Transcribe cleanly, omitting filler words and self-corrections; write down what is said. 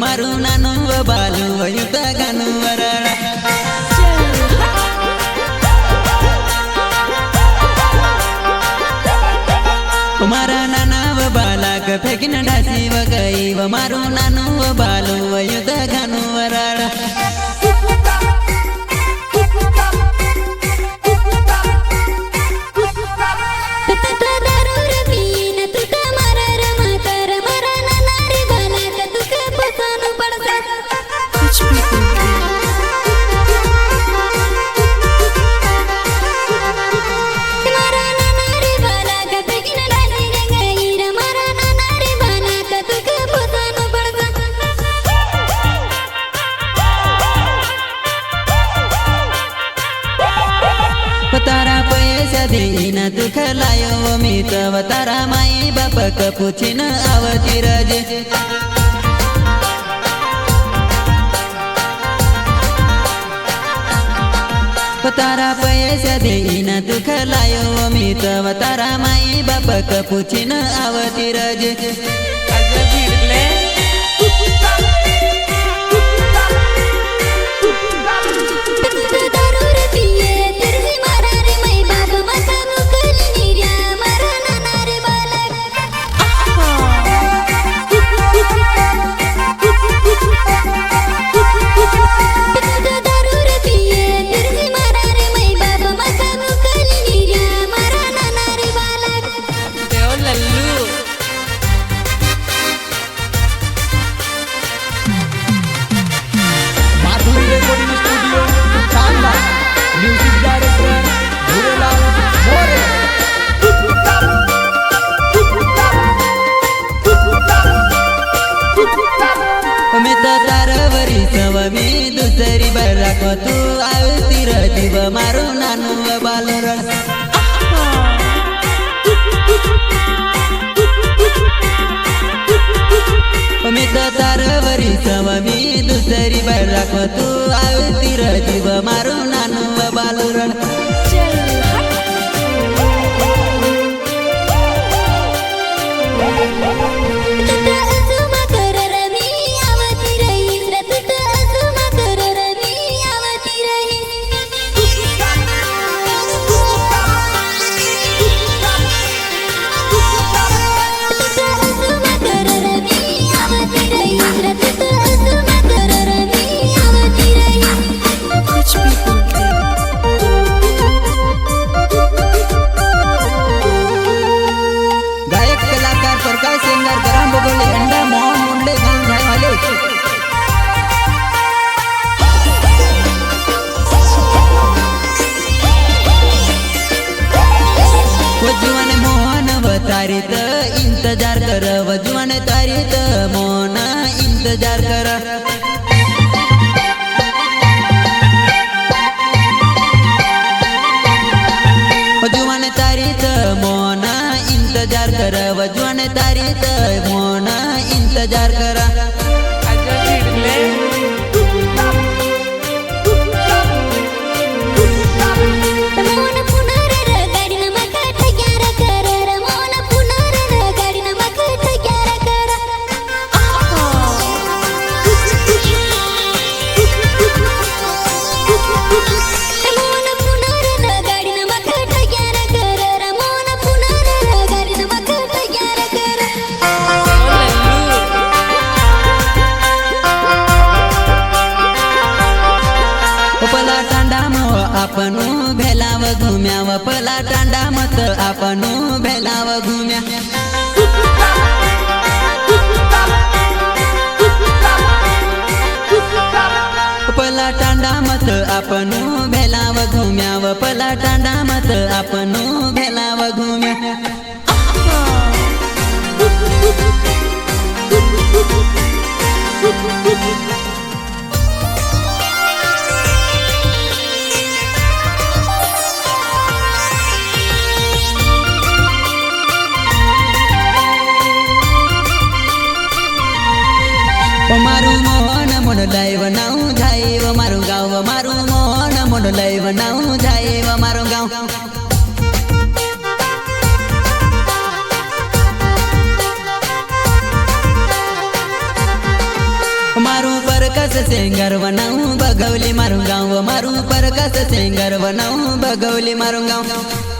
मारू नानू व बालू वयुत गानू वराळा मारा नाना व बाला क फेकिन ढासी व गई व मारू नानू व बालू वयुत गानू वराळा तारा पैसा देईन दुख लायो मी तव तारा माई बाप क पूछिन आवती रजे तारा पैसा देईन दुख लायो मी तव तारा माई बाप क पूछिन आवती रजे मी दुसरी बरा को तू आवती रही व मारू नानू व बालू मी तो तारवरी सव मी दुसरी बरा को तू आवती रही व मारू नानू व बालू तारीत इंतजार कर वजवान तारीत मोना इंतजार कर वजवान तारीत मोना इंतजार कर वजवान तारीत मोना इंतजार कर आपणू भेलाव घुम्या व पला टांडा मत आपणू भेलाव घुम्या पला टांडा मत आपणू भेलाव घुम्या व पला टांडा मत आपणू भेलाव घुम्या मारू मोहन मोन लाइव नाऊ जाए व मारू गाँव मारू मोहन मोन लाइव नाऊ जाए व मारू गाँव सिंगर बनाऊं बगौली मारूं गाँव मारूं परकस सिंगर बनाऊं बगौली मारूं गाँव।